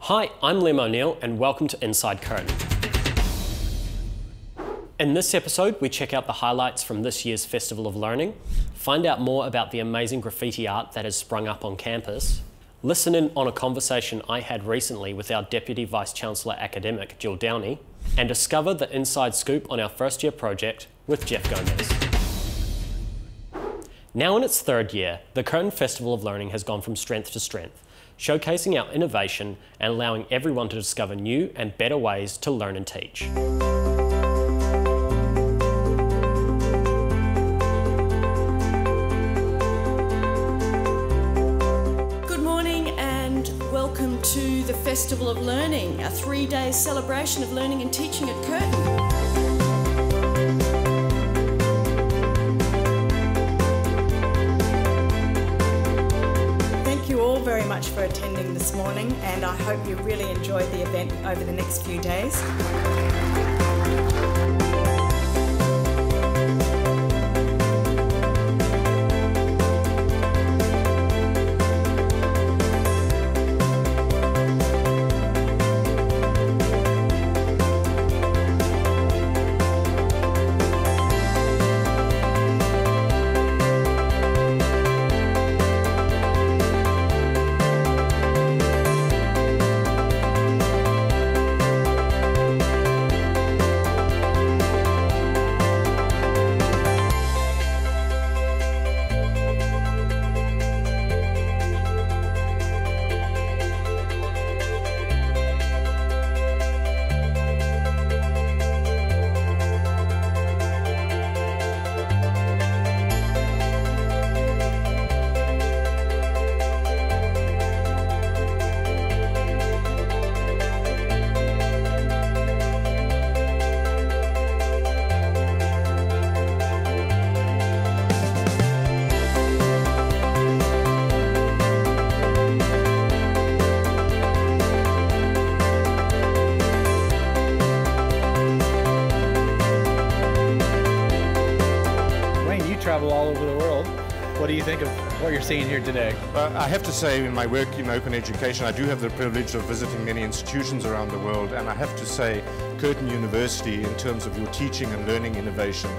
Hi, I'm Liam O'Neill and welcome to Inside Curtin. In this episode, we check out the highlights from this year's Festival of Learning, find out more about the amazing graffiti art that has sprung up on campus, listen in on a conversation I had recently with our Deputy Vice-Chancellor Academic, Jill Downey, and discover the inside scoop on our first year project with Jeff Gomez. Now in its third year, the Curtin Festival of Learning has gone from strength to strength, showcasing our innovation and allowing everyone to discover new and better ways to learn and teach. Good morning and welcome to the Festival of Learning, a 3-day celebration of learning and teaching at Curtin. Very much for attending this morning, and I hope you really enjoyed the event over the next few days. Travel all over the world. What do you think of what you're seeing here today? I have to say, in my work in open education, I do have the privilege of visiting many institutions around the world, and I have to say Curtin University, in terms of your teaching and learning innovation,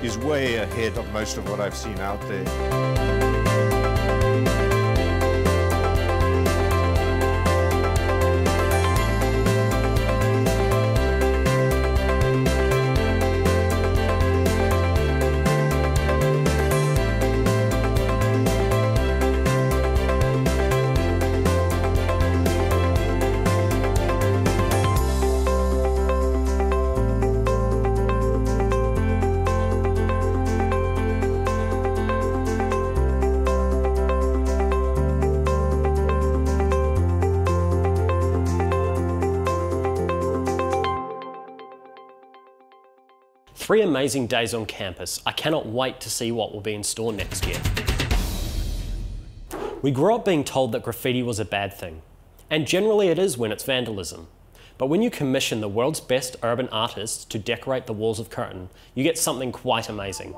is way ahead of most of what I've seen out there. Three amazing days on campus. I cannot wait to see what will be in store next year. We grew up being told that graffiti was a bad thing, and generally it is when it's vandalism. But when you commission the world's best urban artists to decorate the walls of Curtin, you get something quite amazing.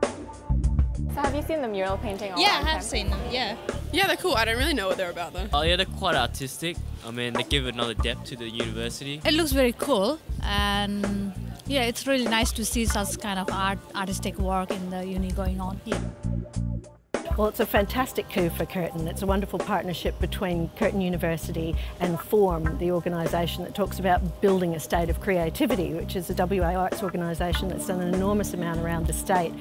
So have you seen the mural painting? Yeah, I have seen them, yeah. Yeah, they're cool. I don't really know what they're about though. Oh yeah, they're quite artistic. I mean, they give another depth to the university. It looks very cool, and yeah, it's really nice to see such kind of artistic work in the uni going on here. Well, it's a fantastic coup for Curtin. It's a wonderful partnership between Curtin University and Form, the organisation that talks about building a state of creativity, which is a WA arts organisation that's done an enormous amount around the state.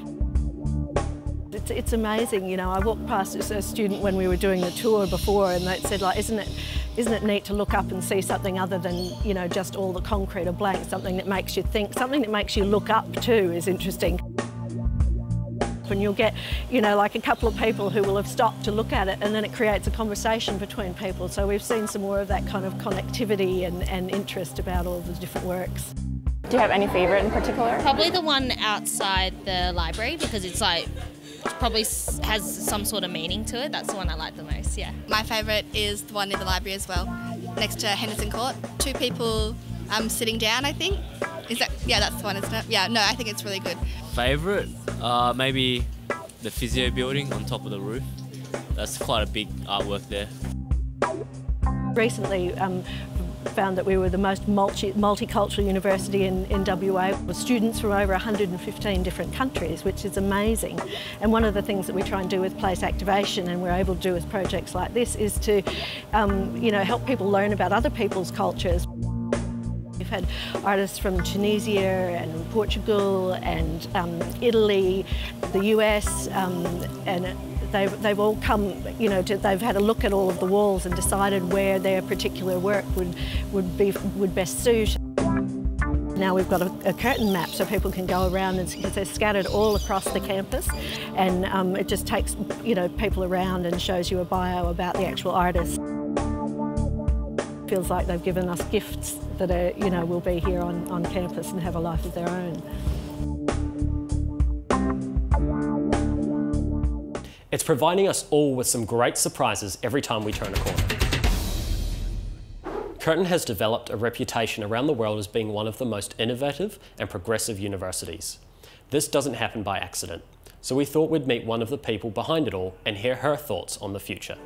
It's amazing, you know. I walked past a student when we were doing the tour before, and they said, like, isn't it neat to look up and see something other than, you know, just all the concrete or blank, something that makes you think, something that makes you look up too is interesting. And you'll get, you know, like a couple of people who will have stopped to look at it, and then it creates a conversation between people. So we've seen some more of that kind of connectivity and interest about all the different works. Do you have any favourite in particular? Probably the one outside the library, because it's like, probably has some sort of meaning to it. That's the one I like the most, yeah. My favourite is the one in the library as well, next to Henderson Court. 2 people sitting down, I think. Is that, yeah, that's the one, isn't it? Yeah, no, I think it's really good. Favourite? Maybe the physio building on top of the roof. That's quite a big artwork there. Recently found that we were the most multicultural university in WA, with students from over 115 different countries, which is amazing. And one of the things that we try and do with place activation, and we're able to do with projects like this, is to help people learn about other people's cultures. We've had artists from Tunisia and Portugal and Italy, the US, and they've all come, they've had a look at all of the walls and decided where their particular work would best suit. Now we've got a curtain map so people can go around, and because they're scattered all across the campus, and it just takes people around and shows you a bio about the actual artist. Feels like they've given us gifts that are, will be here on campus and have a life of their own. It's providing us all with some great surprises every time we turn a corner. Curtin has developed a reputation around the world as being one of the most innovative and progressive universities. This doesn't happen by accident, so we thought we'd meet one of the people behind it all and hear her thoughts on the future.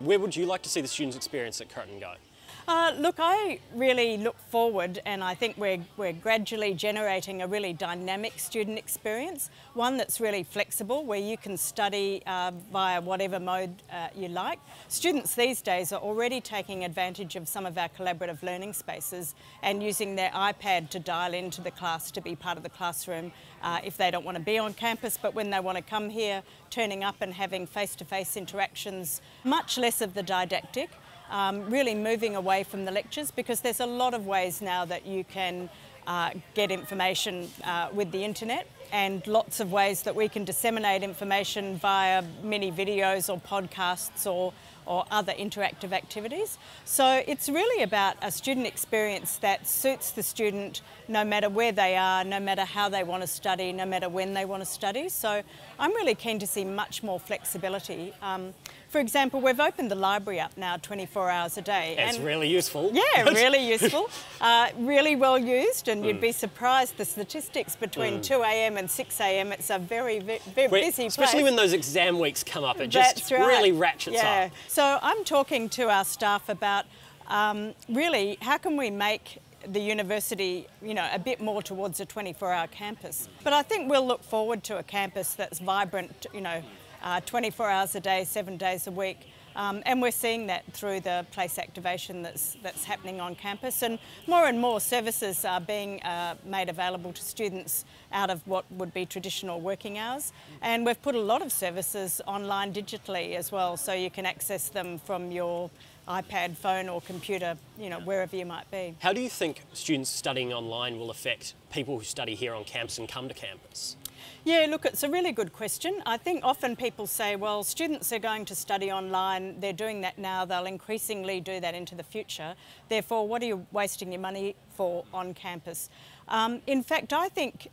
Where would you like to see the students' experience at Curtin go? Look, I really look forward, and I think we're gradually generating a really dynamic student experience, one that's really flexible, where you can study via whatever mode you like. Students these days are already taking advantage of some of our collaborative learning spaces and using their iPad to dial into the class to be part of the classroom if they don't want to be on campus, but when they want to come here, turning up and having face-to-face interactions, much less of the didactic. Really moving away from the lectures, because there's a lot of ways now that you can get information with the internet, and lots of ways that we can disseminate information via mini videos or podcasts or other interactive activities. So it's really about a student experience that suits the student no matter where they are, no matter how they want to study, no matter when they want to study. So I'm really keen to see much more flexibility. For example, we've opened the library up now 24 hours a day. It's really useful. Yeah, really useful. Really well used, and you'd be surprised the statistics between 2 a.m. and 6 a.m. It's a very busy place. Especially when those exam weeks come up, it just really ratchets up. So I'm talking to our staff about really how can we make the university, a bit more towards a 24-hour campus. But I think we'll look forward to a campus that's vibrant, 24 hours a day, 7 days a week. And we're seeing that through the place activation that's happening on campus, and more services are being made available to students out of what would be traditional working hours. And we've put a lot of services online digitally as well, so you can access them from your iPad, phone or computer, wherever you might be. How do you think students studying online will affect people who study here on campus and come to campus? Yeah, look, it's a really good question. I think often people say, well, students are going to study online, they're doing that now, they'll increasingly do that into the future. Therefore, what are you wasting your money for on campus? In fact, I think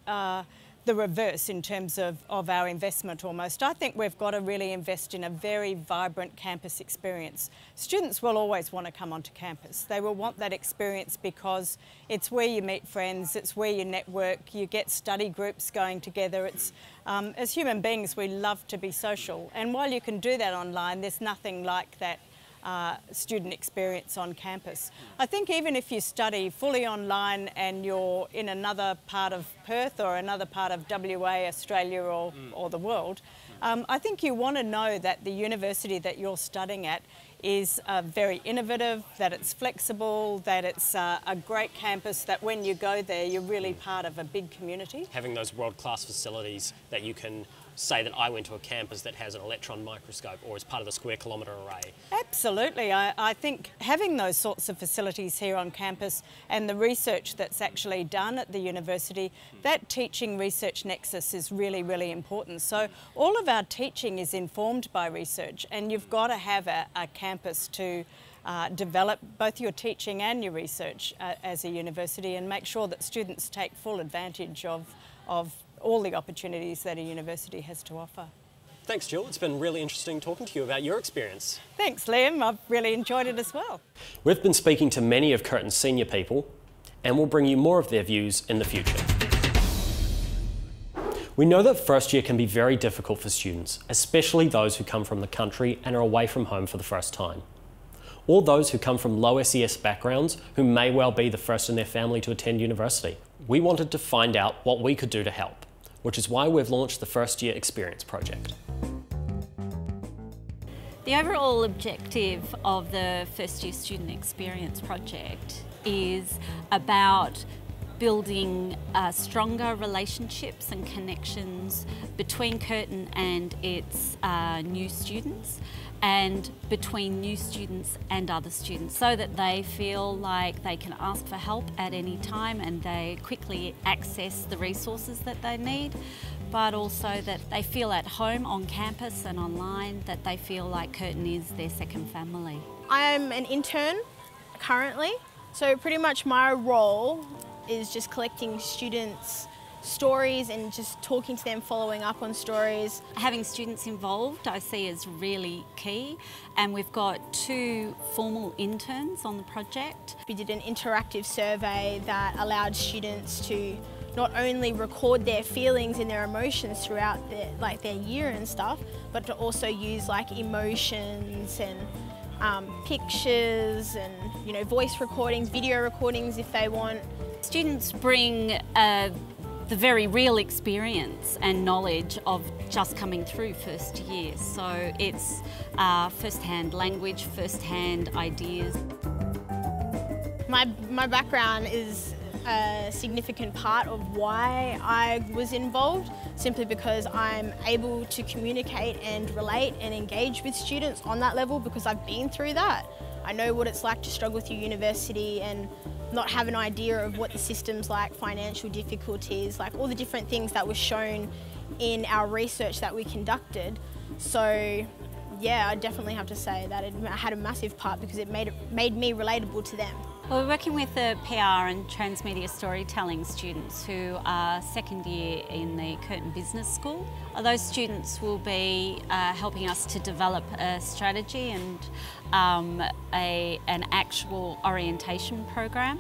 the reverse in terms of our investment almost. I think we've got to really invest in a very vibrant campus experience. Students will always want to come onto campus. They will want that experience because it's where you meet friends, it's where you network, you get study groups going together. It's, as human beings, we love to be social. And while you can do that online, there's nothing like that student experience on campus. I think even if you study fully online and you're in another part of Perth or another part of WA, Australia or the world, I think you want to know that the university that you're studying at is very innovative, that it's flexible, that it's a great campus, that when you go there you're really part of a big community. Having those world-class facilities that you can say that I went to a campus that has an electron microscope or is part of the square kilometre array. Absolutely. I think having those sorts of facilities here on campus and the research that's actually done at the university, that teaching research nexus is really, really important. So all of our teaching is informed by research, and you've got to have a campus to develop both your teaching and your research as a university, and make sure that students take full advantage of all the opportunities that a university has to offer. Thanks, Jill. It's been really interesting talking to you about your experience. Thanks, Liam. I've really enjoyed it as well. We've been speaking to many of Curtin's senior people, and we'll bring you more of their views in the future. We know that first year can be very difficult for students, especially those who come from the country and are away from home for the first time. Or those who come from low SES backgrounds who may well be the first in their family to attend university. We wanted to find out what we could do to help, which is why we've launched the First Year Experience Project. The overall objective of the First Year Student Experience Project is about building stronger relationships and connections between Curtin and its new students, and between new students and other students, so that they feel like they can ask for help at any time and they quickly access the resources that they need, but also that they feel at home on campus and online, that they feel like Curtin is their second family. I'm an intern currently, so pretty much my role is just collecting students' stories and just talking to them, following up on stories. Having students involved I see as really key, and we've got 2 formal interns on the project. We did an interactive survey that allowed students to not only record their feelings and their emotions throughout their year and stuff, but to also use emotions and pictures and voice recordings, video recordings if they want. Students bring the very real experience and knowledge of just coming through first year. So it's first-hand language, first-hand ideas. My background is a significant part of why I was involved, simply because I'm able to communicate and relate and engage with students on that level because I've been through that. I know what it's like to struggle through university and not have an idea of what the system's like, financial difficulties, all the different things that were shown in our research that we conducted. So yeah, I definitely have to say that it had a massive part because it made me relatable to them. Well, we're working with the PR and transmedia storytelling students who are second year in the Curtin Business School. Those students will be helping us to develop a strategy and an actual orientation program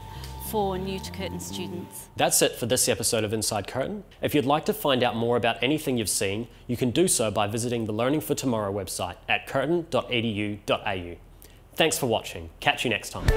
for new to Curtin students. That's it for this episode of Inside Curtin. If you'd like to find out more about anything you've seen, you can do so by visiting the Learning for Tomorrow website at curtin.edu.au. Thanks for watching. Catch you next time.